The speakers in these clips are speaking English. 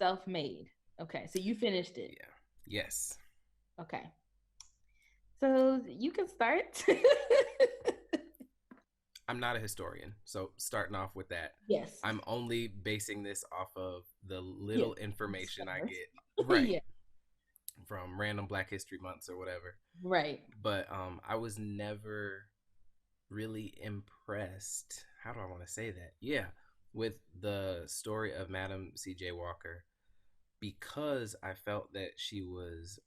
self-made. Okay, so you finished it. Yeah. Yes. Okay. So you can start. I'm not a historian, so starting off with that, Yes. I'm only basing this off of the Yes. little information I Discovered. get, right, Yeah. from random Black History Months or whatever. Right. But I was never really impressed. How do I want to say that? Yeah, with the story of Madam C.J. Walker, because I felt that she was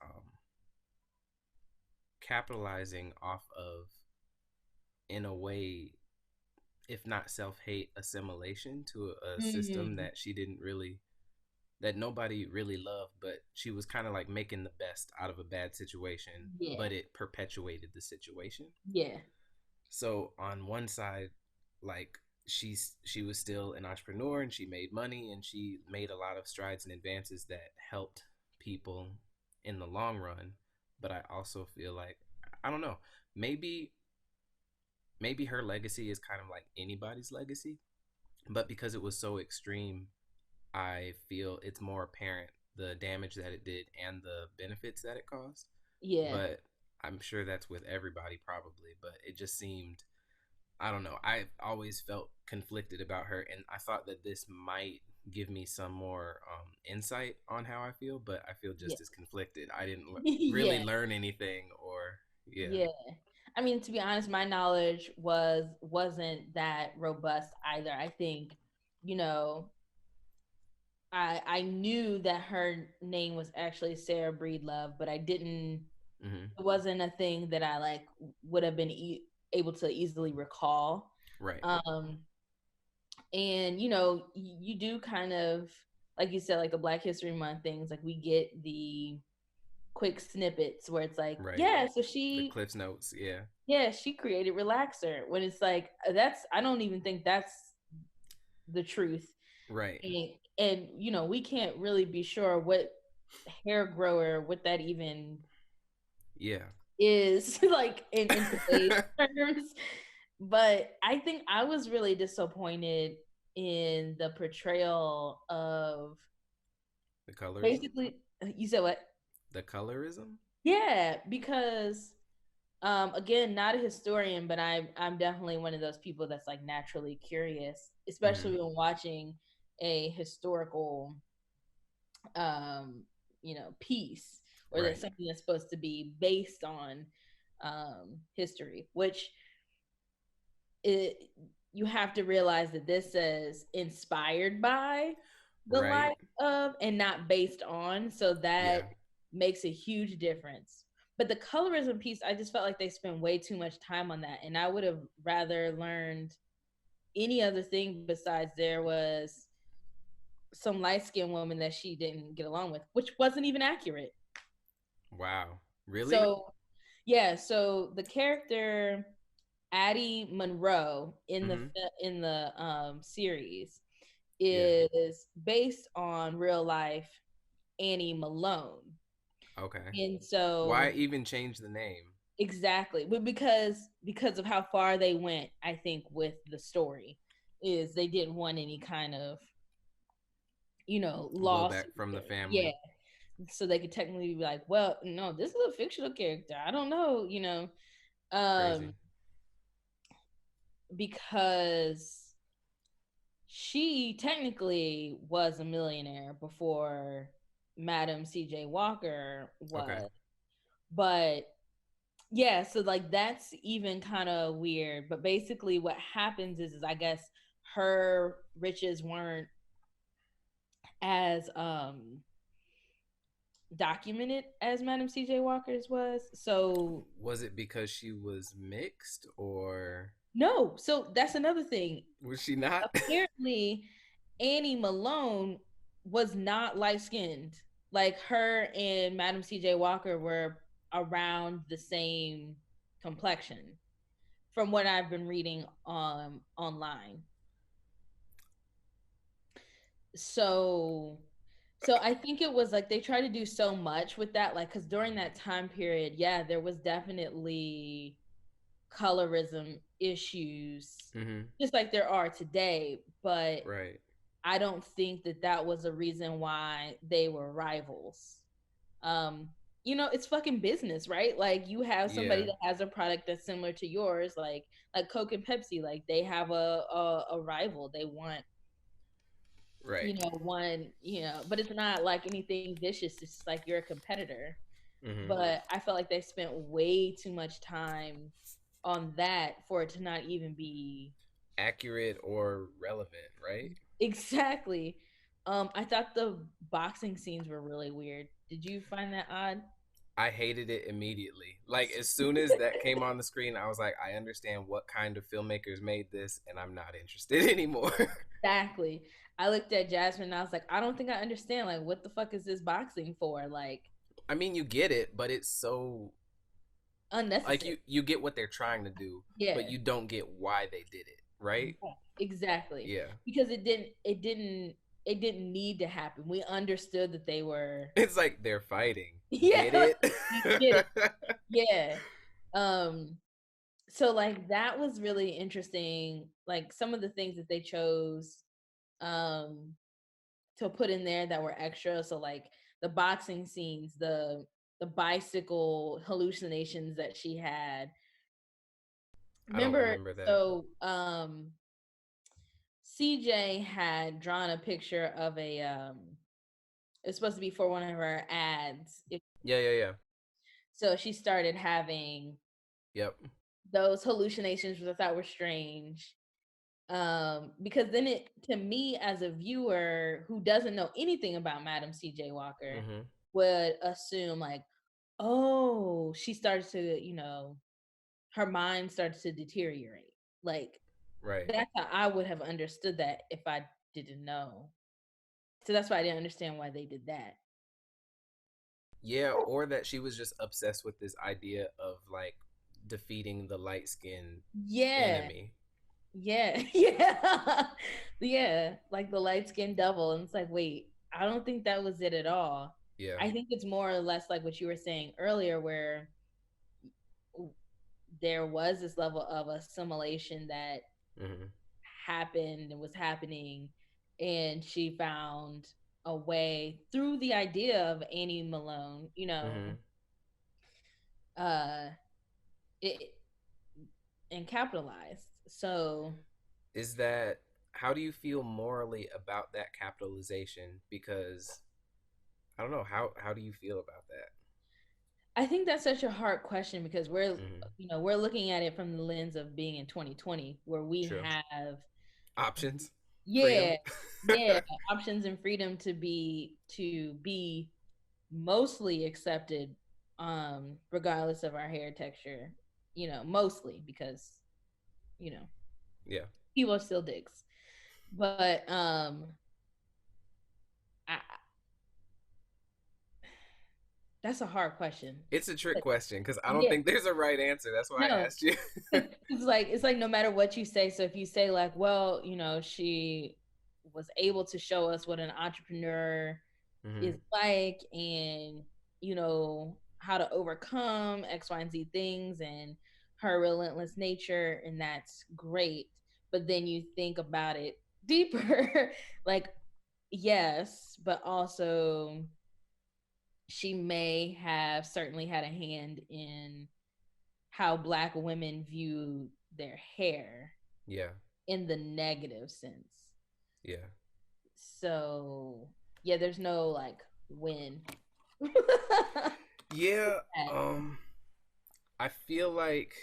capitalizing off of, in a way, if not self hate, assimilation to a system Mm, that she didn't really, that nobody really loved, but she was kind of like making the best out of a bad situation, yeah. but it perpetuated the situation. Yeah. So on one side, like she was still an entrepreneur and she made money and she made a lot of strides and advances that helped people in the long run. But I also feel like, I don't know, maybe her legacy is kind of like anybody's legacy, but because it was so extreme, I feel it's more apparent the damage that it did and the benefits that it caused. Yeah. But I'm sure that's with everybody probably, but it just seemed, I don't know. I always felt conflicted about her, and I thought that this might give me some more insight on how I feel, but I feel Yeah. just as conflicted. I didn't really Yeah. learn anything, or yeah, Yeah. I mean, to be honest, my knowledge wasn't that robust either. I think, you know, I knew that her name was actually Sarah Breedlove, but I didn't. hmm, It wasn't a thing that I like would have been able to easily recall. right, Um, and you do kind of, like you said, like the Black History Month things. Like we get the quick snippets where it's like, right. yeah, so The she, Cliff's Notes, yeah, yeah, she created Relaxer. When it's like that's, I don't even think that's the truth. right, And we can't really be sure what hair grower, what that even yeah. is like in today's terms. But I think I was really disappointed in the portrayal of, The colorism, basically, you said what? the colorism. Yeah, because again, not a historian, but I'm definitely one of those people that's like naturally curious, Hmm. especially when watching a historical um piece, or that Right, something that's supposed to be based on history, which it you have to realize that this says inspired by the right, life of and not based on, so that yeah. makes a huge difference. But the colorism piece, I just felt like they spent way too much time on that, and I would have rather learned any other thing besides there was some light-skinned woman that she didn't get along with, which wasn't even accurate. Wow, really? So yeah, so the character Addie Monroe in the Hmm. series Yeah. is based on real life Annie Malone. Okay. And Why so even change the name? exactly, but because of how far they went, I think with the story is they didn't want any kind of lawsuit Blowback from the there. Yeah, family. so they could technically be like, well, no, this is a fictional character. I don't know. Um, Crazy. because she technically was a millionaire before Madam CJ Walker Okay. was. But yeah, so like that's even kind of weird. But basically what happens is I guess her riches weren't as documented as Madam CJ Walker's was. So Was it because she was mixed or no, so that's another thing. was she not? Apparently Annie Malone was not light skinned. Like her and Madam CJ Walker were around the same complexion from what I've been reading online. So I think it was like they tried to do so much with that, like, because during that time period, yeah, there was definitely colorism issues, Hmm. just like there are today. But Right. I don't think that that was a reason why they were rivals. Um, it's fucking business, right? Like you have somebody Yeah, that has a product that's similar to yours, like Coke and Pepsi, like they have a rival. They want, right. one, but it's not like anything vicious. It's just like you're a competitor. Hmm. But I felt like they spent way too much time on that for it to not even be Accurate or relevant, right? exactly. I thought the boxing scenes were really weird. Did you find that odd? I hated it immediately. Like as soon as that came on the screen, I was like, I understand what kind of filmmakers made this, and I'm not interested anymore. Exactly. I looked at Jasmine and I was like, I don't think I understand. Like, what the fuck is this boxing for? Like, I mean, you get it, but it's so like unnecessary. you get what they're trying to do, but Yeah. you don't get why they did it, right? Yeah, exactly. Yeah. Because it didn't need to happen. We understood that they were It's like they're fighting. yeah, Get like, it? we get it. Yeah. Um so like that was really interesting. Like some of the things that they chose um to put in there that were extra. So like the boxing scenes, the bicycle hallucinations that she had. I don't Remember, remember that. so CJ had drawn a picture of a it's supposed to be for one of her ads. Yeah, yeah, yeah. So she started having Yep. those hallucinations, which I thought were strange. Because then it, to me as a viewer who doesn't know anything about Madam CJ Walker, Mhm. would assume like, oh, she started to, her mind started to deteriorate. Like Right. that's how I would have understood that if I didn't know. So that's why I didn't understand why they did that. Yeah, or that she was just obsessed with this idea of like defeating the light-skinned Yeah. enemy. Yeah. Yeah. Yeah. Like the light skinned devil. And it's like, wait, I don't think that was it at all. Yeah. I think it's more or less like what you were saying earlier, where there was this level of assimilation that Mhm. happened and was happening. And she found a way through the idea of Annie Malone, Mhm. uh, it and capitalized. So Is that how do you feel morally about that capitalization? Because I don't know how do you feel about that? I think that's such a hard question because we're Mhm. we're looking at it from the lens of being in 2020 where we True. have Options, yeah, freedom. yeah, options and freedom to be mostly accepted regardless of our hair texture, mostly because, you know, Yeah. people are still dicks. But I, that's a hard question. It's a trick But question because I don't yeah, think there's a right answer. That's why I no, asked you. it's like no matter what you say. So if you say like, well, she was able to show us what an entrepreneur is Hmm. like, and how to overcome X, Y, and Z things, and her relentless nature, and that's great. But then you think about it deeper, like yes, but also she may have certainly had a hand in how Black women view their hair Yeah. in the negative sense. Yeah. So yeah, there's no like win. Yeah. Um. I feel like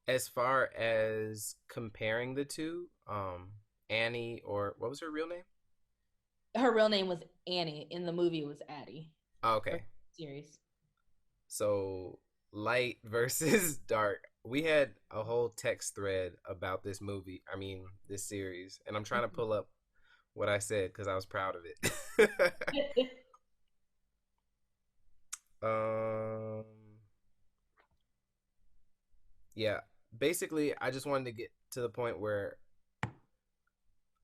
as far as comparing the two, Annie or what was her real name? Her real name was Annie. In the movie, it was Addie. Oh, Or okay. series. So light versus dark. We had a whole text thread about this movie. I mean, this series, and I'm trying to pull up what I said because I was proud of it. um. Yeah. Basically, I just wanted to get to the point where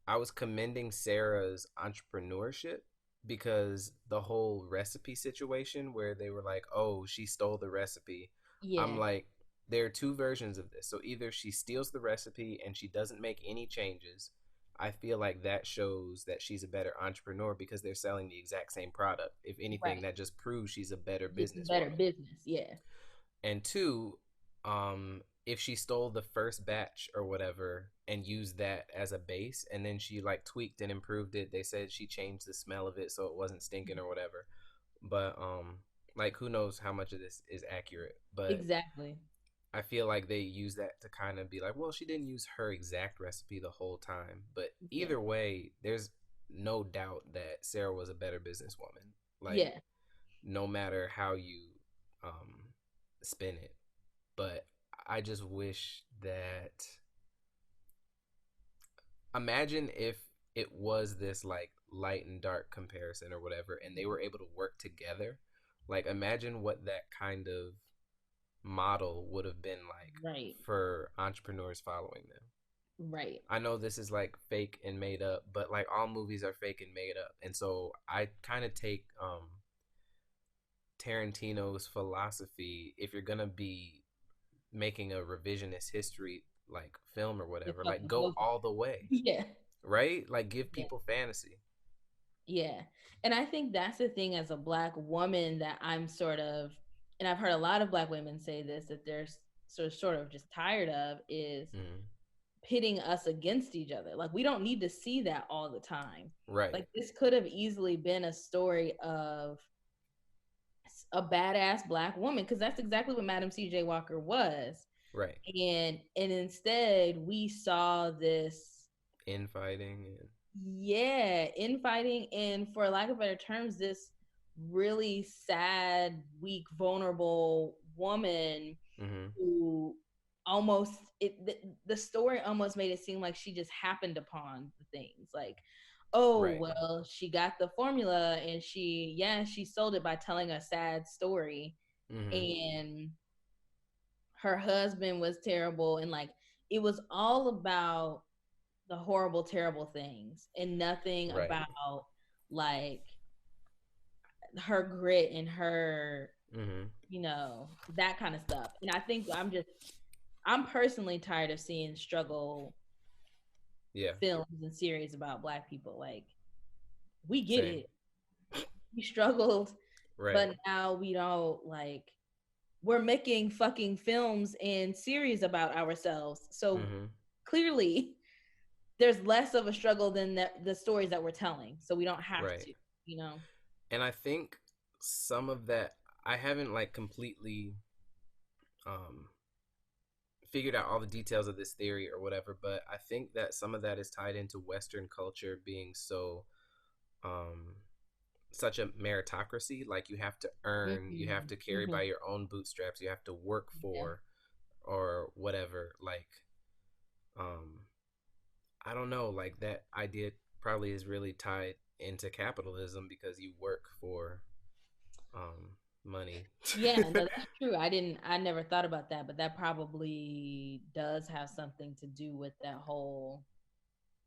I was commending Sarah's entrepreneurship because the whole recipe situation where they were like, "Oh, she stole the recipe." I'm Yeah. like, there are two versions of this. So either she steals the recipe and she doesn't make any changes, I feel like that shows that she's a better entrepreneur because they're selling the exact same product. If anything, Right. that just proves she's a better Just better businesswoman. business. Yeah. And two, if she stole the first batch or whatever and used that as a base and then she like tweaked and improved it, they said she changed the smell of it so it wasn't stinking or whatever. But like who knows how much of this is accurate. But Exactly. I feel like they use that to kind of be like, well, she didn't use her exact recipe the whole time. But Yeah. either way, there's no doubt that Sarah was a better businesswoman. Like, Yeah. no matter how you um, spin it. But I just wish that. Imagine if it was this like light and dark comparison or whatever, and they were able to work together. Like, imagine what that kind of model would have been like Right. for entrepreneurs following them. Right. I know this is like fake and made up, but like all movies are fake and made up. And so I kind of take Tarantino's philosophy if you're going to be making a revisionist history like film or The whatever, like fucking go whole all the way, Yeah. right? Like give Yeah. people fantasy. Yeah. And I think that's the thing as a Black woman that I'm sort of, and I've heard a lot of Black women say this, that they're sort of just tired of is Mm-hmm. pitting us against each other. Like, we don't need to see that all the time. Right, Like, this could have easily been a story of a badass Black woman, because that's exactly what Madam CJ Walker was. right. And instead we saw this, Infighting and yeah, infighting, and for lack of better terms, this really sad, weak, vulnerable woman mm-hmm. who almost the story almost made it seem like she just happened upon the things, like, oh Right. well, she got the formula and she sold it by telling a sad story, Mm-hmm. and her husband was terrible, and like it was all about the horrible, terrible things and nothing Right. about like her grit and her, Mm-hmm. that kind of stuff. And I think I'm personally tired of seeing struggle Yeah. films and series about Black people. Like, we get Same. it. We struggled, Right. but now we don't, like, we're making fucking films and series about ourselves. So Mm-hmm. clearly there's less of a struggle than the stories that we're telling. So we don't have Right. to, you know? And I think some of that I haven't like completely um figured out all the details of this theory or whatever, but I think that some of that is tied into Western culture being so um such a meritocracy. Like you have to earn, you have to carry Mm-hmm. by your own bootstraps, you have to work Yeah. for or whatever. Like um I don't know, like that idea probably is really tied into capitalism because you work for money. Yeah, no, that's true. I never thought about that, but that probably does have something to do with that whole,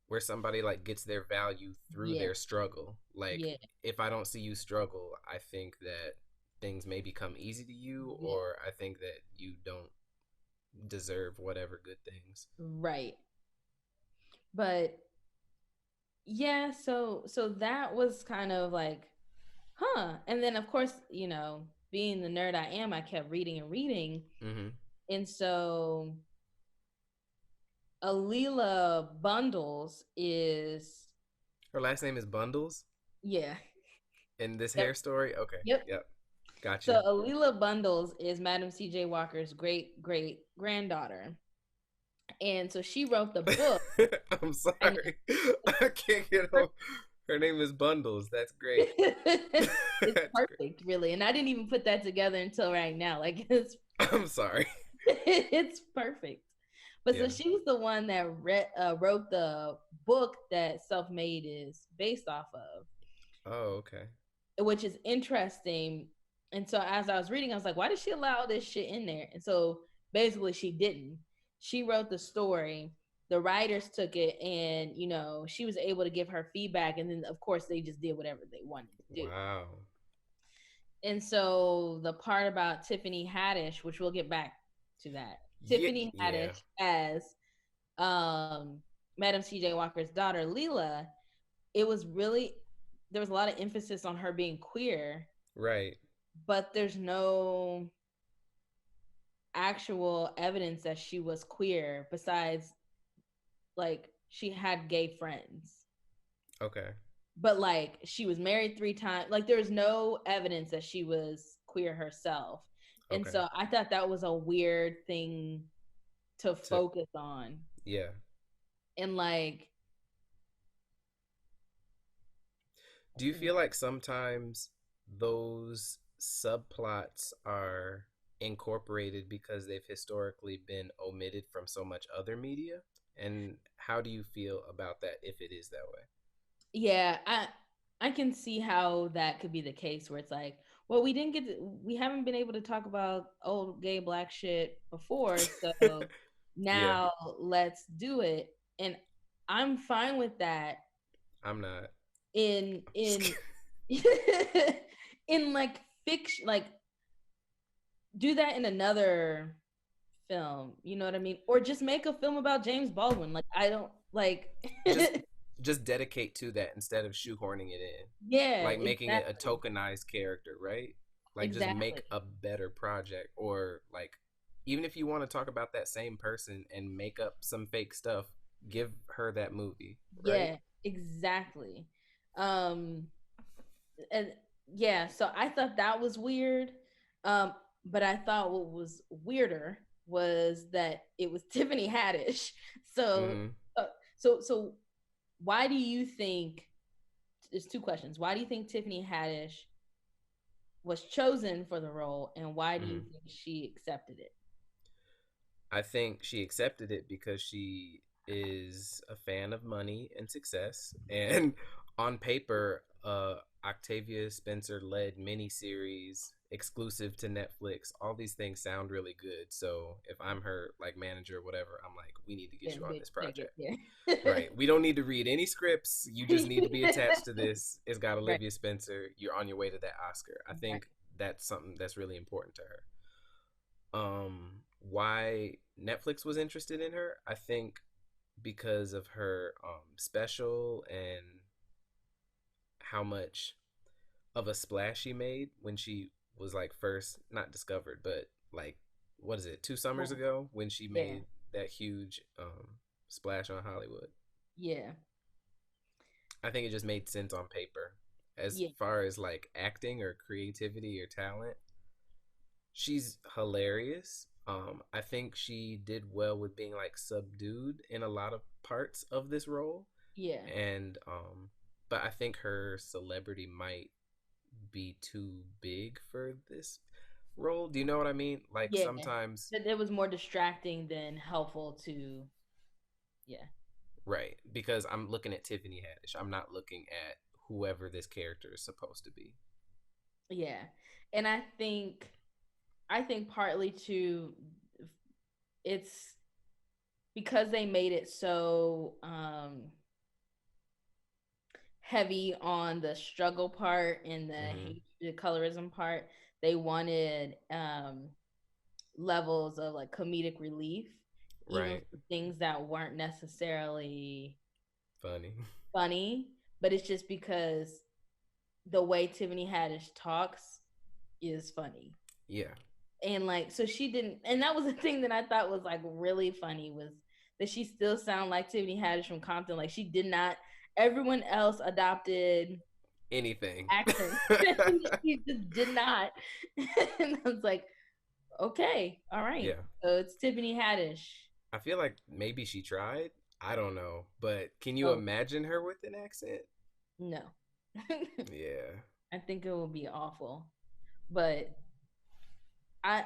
Where somebody like gets their value through yeah, their struggle. Like yeah, if I don't see you struggle, I think that things may become easy to you, yeah, or I think that you don't deserve whatever good things. right. But yeah, so that was kind of like, huh. And then of course, being the nerd I am, I kept reading and reading. Mm-hmm. And so Alila Bundles is, Her last name is Bundles yeah. in this Yep. hair story. Okay, Yep. yep, So gotcha. Alila Bundles is Madam C.J. Walker's great great granddaughter, and so she wrote the book. I'm I know. sorry, I can't get over. Her name is Bundles. That's great. It's That's great. perfect, really, and I didn't even put that together until right now. Like, I'm sorry. it's perfect. But so Yeah. she was the one that wrote the book that Self Made is based off of, Oh, okay. which is interesting. And so as I was reading, I was like, why did she allow this shit in there? And so basically she didn't. She wrote the story. The writers took it, and she was able to give her feedback, and then of course they just did whatever they wanted to do. Wow. And so the part about Tiffany Haddish, which we'll get back to that. Yeah. Tiffany Yeah. Haddish as um Madam CJ Walker's daughter, Lila, it was really, there was a lot of emphasis on her being queer, Right. but there's no actual evidence that she was queer besides like she had gay friends. Okay. But like she was married 3 times. Like there was no evidence that she was queer herself. And Okay. so I thought that was a weird thing to To focus on. yeah. And like Do you feel like sometimes those subplots are incorporated because they've historically been omitted from so much other media? And how do you feel about that if it is that way? yeah, I can see how that could be the case where it's like, well, we haven't been able to talk about old gay black shit before, so Yeah, now let's do it. And I'm fine with that I'm not. in I'm just in kidding. in like fiction, like do that in another film, you know what I mean? Or just make a film about James Baldwin. Like I don't like Just just dedicate to that instead of shoehorning it in. yeah, Like making it a exactly. tokenized character, right? Like just Exactly. make a better project, or like even if you want to talk about that same person and make up some fake stuff, give her that movie, right? Yeah, exactly. Um and yeah, so I thought that was weird. Um but I thought what was weirder was that it was Tiffany Haddish. So Mhm. uh, so why do you think, there's two questions. Why do you think Tiffany Haddish was chosen for the role, and why do you Mhm. think she accepted it? I think she accepted it because she is a fan of money and success. And on paper, Octavia Spencer led miniseries exclusive to Netflix. All these things sound really good. So if I'm her like manager or whatever, I'm like, we need to get Yeah, you on this take it. project. Yeah. Right. We don't need to read any scripts. You just need to be attached to this. It's got Right. Olivia Spencer. You're on your way to that Oscar. I Right. think that's something that's really important to her. Why Netflix was interested in her, I think because of her special and how much of a splash she made when she was like first not discovered, but like what is it, 2 summers Well, ago when she yeah. made that huge splash on Hollywood. Yeah. I think it just made sense on paper. As Yeah. far as like acting or creativity or talent, she's hilarious. I think she did well with being like subdued in a lot of parts of this role, Yeah. and but I think her celebrity might be too big for this role. Do you know what I mean? Like Yeah. sometimes, But it was more distracting than helpful to, yeah. right? Because I'm looking at Tiffany Haddish. I'm not looking at whoever this character is supposed to be. Yeah. And I think partly too, it's because they made it so heavy on the struggle part and Mm-hmm. the colorism part. They wanted levels of like comedic relief, even Right. for things that weren't necessarily Funny. funny, but it's just because the way Tiffany Haddish talks is funny. Yeah. And like so she didn't, and that was the thing that I thought was like really funny was that she still sounded like Tiffany Haddish from Compton. Like she did not, everyone else adopted Anything. accents. She just did not. And I was like, okay, all right. Yeah. So it's Tiffany Haddish. I feel like maybe she tried. I don't know, but can you Oh imagine her with an accent? no. Yeah. I think it will be awful. But I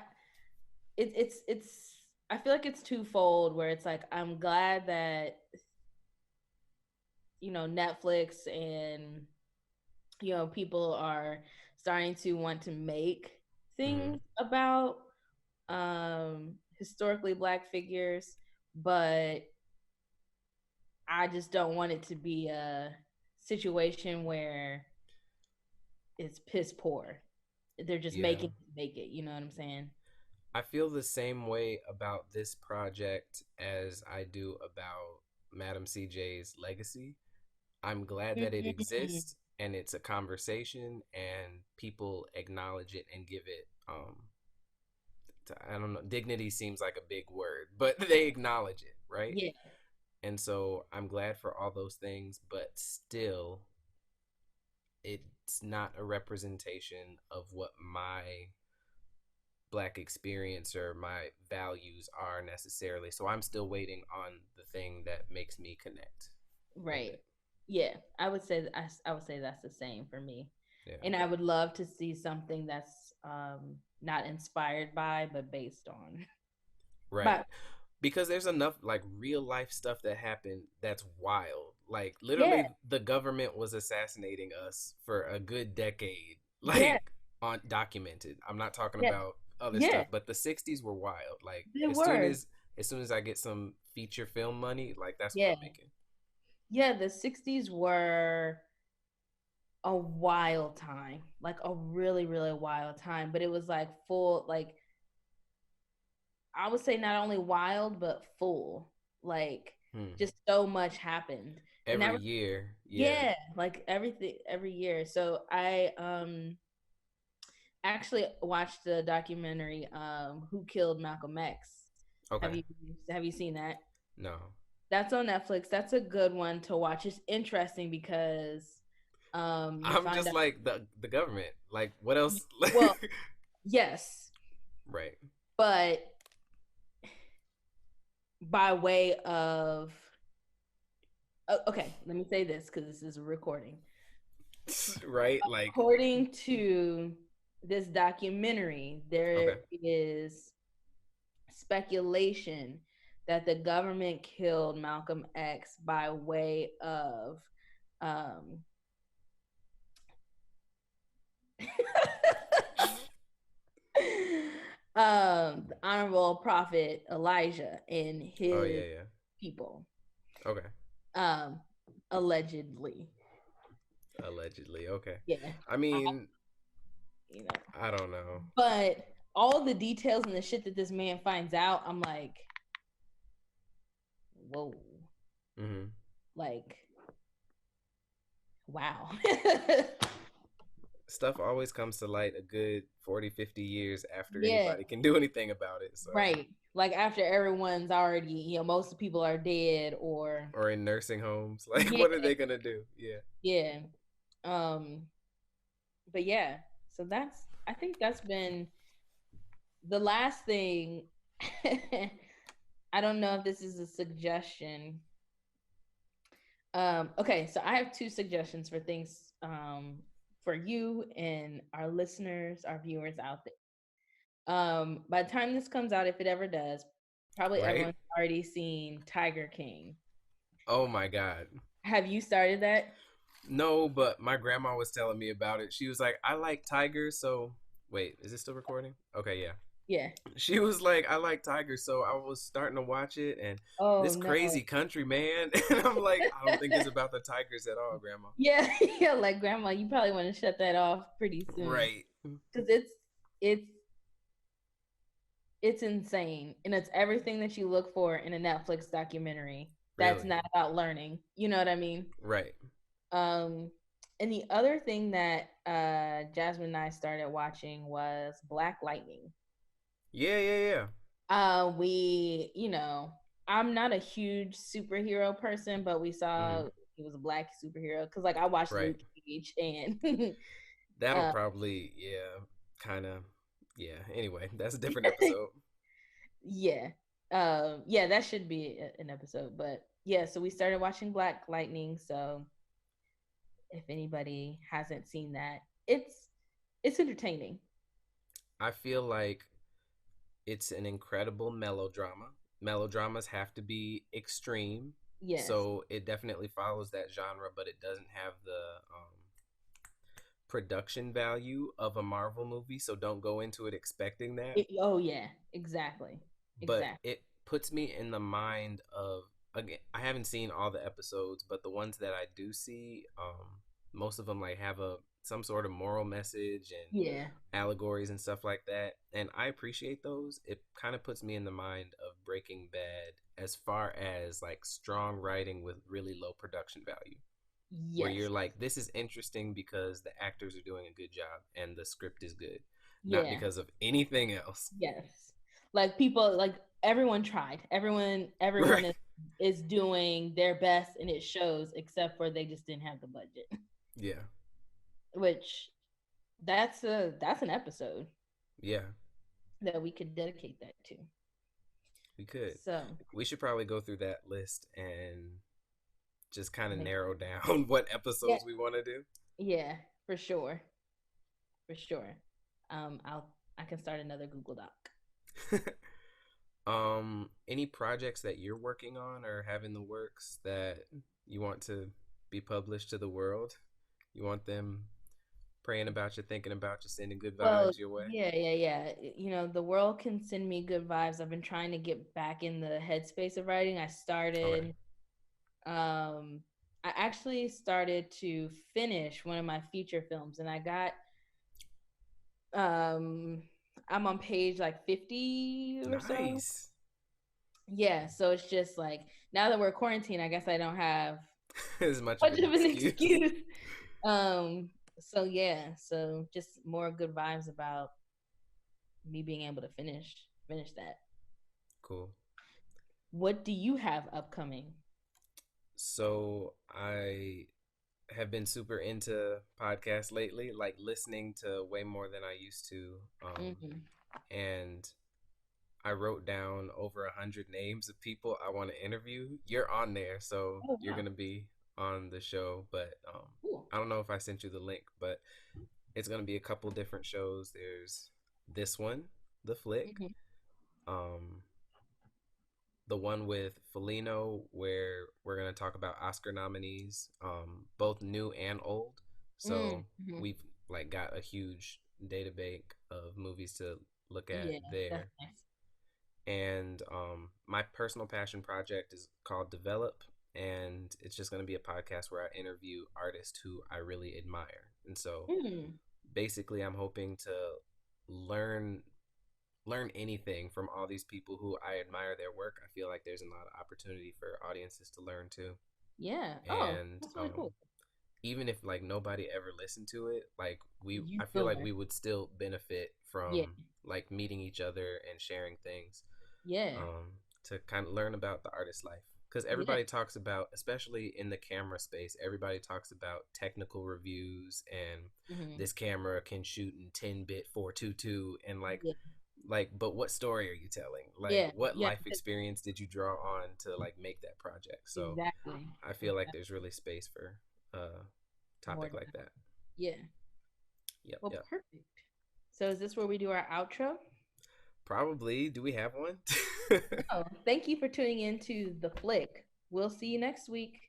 it's I feel like it's twofold where it's like I'm glad that Netflix and people are starting to want to make Hmm. things about historically black figures, but I just don't want it to be a situation where it's piss poor. They're just Yeah. making it make it, you know what I'm saying? I feel the same way about this project as I do about Madam CJ's legacy. I'm glad that it Mm. exists and it's a conversation and people acknowledge it and give it I don't know, dignity seems like a big word, but they acknowledge it, right? Yeah, And so I'm glad for all those things, but still it's not a representation of what my black experience or my values are necessarily. So I'm still waiting on the thing that makes me connect with right. it. Yeah, I would say that's the same for me. Yeah. And I would love to see something that's not inspired by but based on. Right. But Because there's enough like real life stuff that happened that's wild. Like yeah, literally the government was assassinating us for a good decade. yeah, Like on documented. I'm not talking yeah, about other yeah, stuff, but the 60s were wild. Like they were. as soon as I get some feature film money, like that's what Yeah, I'm making. yeah, the 60s were a wild time, like a really, really wild time. But it was like full, like I would say not only wild, but full. Like Hmm. just so much happened. And that Every was, year, yeah. yeah, like everything every year. So I actually watched the documentary Who Killed Malcolm X. Have Okay. you have you seen that? No. That's on Netflix. That's a good one to watch. It's interesting because you I'm find just out, like the government. Like what else? well, yes, Right. but by way of okay, let me say this because this is a recording. Right? Like According to this documentary, there okay. is speculation that the government killed Malcolm X by way of um the honorable prophet Elijah and Oh his yeah, yeah. people. Okay. Um allegedly. Allegedly. Okay. Yeah. I I, mean, you know. I don't know. But all the details and the shit that this man finds out, I'm like, whoa. Hmm. Like, wow. Stuff always comes to light a good 40, 50 years after Yeah, anybody can do anything about it. So, right. Like after everyone's already, most of the people are dead or or in nursing homes, like yeah, what are they gonna do? Yeah. yeah. Um, but yeah, so that's I think that's been the last thing. I don't know if this is a suggestion. Okay, so I have two suggestions for things for you and our listeners, our viewers out there. By the time this comes out, if it ever does, probably Right? everyone's already seen Tiger King. Oh my God. Have you started that? No, but my grandma was telling me about it. She was like, I like tigers, so wait, is it still recording? Okay, yeah. Yeah. She was like, I like tigers, so I was starting to watch it and Oh this no. crazy country man. And I'm like, I don't think it's about the tigers at all, grandma. Yeah, yeah, like grandma, you probably want to shut that off pretty soon Right. because it's it's insane and it's everything that you look for in a Netflix documentary. That's Really? not about learning. You know what I mean? Right. Um, and the other thing that Jasmine and I started watching was Black Lightning. Yeah, yeah, yeah. We, I'm not a huge superhero person, but we Hmm. saw he was a black superhero because, like, I watched Right. Luke Cage and That'll uh, probably, yeah, kind of, yeah. Anyway, that's a different episode. yeah, yeah, that should be an episode. But yeah, so we started watching Black Lightning. So if anybody hasn't seen that, it's entertaining. I feel like it's an incredible melodrama. Melodramas have to be extreme, Yes. so it definitely follows that genre, but it doesn't have the production value of a Marvel movie. So don't go into it expecting that. Oh yeah, exactly, But exactly. it puts me in the mind of, again, I haven't seen all the episodes, but the ones that I do see, most of them like have a some sort of moral message and Yeah. allegories and stuff like that. And I appreciate those. It kind of puts me in the mind of Breaking Bad as far as like strong writing with really low production value, where you're Yes. like, this is interesting because the actors are doing a good job and the script is good, not Yeah. because of anything else. Yes. Like people, like everyone tried. Everyone Right. is doing their best and it shows, except for they just didn't have the budget. Yeah. Which that's an episode Yeah. that we could dedicate that to. We could. So We should probably go through that list and just kind of make narrow down what yeah, episodes we want to do. yeah, for sure. For sure. I can start another Google Doc. Any projects that you're working on or have in the works that you want to be published to the world? You want them praying about you, thinking about you, sending good Well, vibes your way? yeah. You know, the world can send me good vibes. I've been trying to get back in the headspace of writing. Okay. Um I actually started to finish one of my feature films and I got um I'm on page like 50 or so. Nice. Yeah, so it's just like now that we're quarantined, I guess I don't have As much of much an of an excuse. excuse. Um, so yeah, so just more good vibes about me being able to finish that. Cool. What do you have upcoming? So I have been super into podcasts lately, like listening to way more than I used to. Mm-hmm. And I wrote down over 100 names of people I want to interview. You're on there, so Oh you're wow, gonna be on the show. But cool. I don't know if I sent you the link, but it's gonna be a couple different shows. There's this one, The Flick, Mm-hmm. um, the one with Felino, where we're gonna talk about Oscar nominees, both new and old. So Mm-hmm. we've like got a huge data bank of movies to look at Yeah, that's there. nice. And my personal passion project is called Develop, and it's just going to be a podcast where I interview artists who I really admire. And so Mm. basically I'm hoping to learn anything from all these people who I admire their work. I feel like there's a lot of opportunity for audiences to learn too. Yeah. Oh, And that's really cool. even if like nobody ever listened to it, like You I feel feel like that. we would still benefit Yeah. from like meeting each other and sharing things, Yeah. um, to kind of learn about the artist's life. Because Yeah. everybody talks about, especially in the camera space, everybody talks about technical reviews and Mm-hmm. this camera can shoot in 10-bit 422 and Yeah. but what story are you telling? Like Yeah. what Yeah. life experience did you draw on to like make that project? So Exactly. I feel like Exactly. there's really space for a More topic like that. developed. Yeah. Yep, Well, yep. perfect. So is this where we do our outro? Probably. Do we have one? Oh, thank you for tuning in to The Flick. We'll see you next week.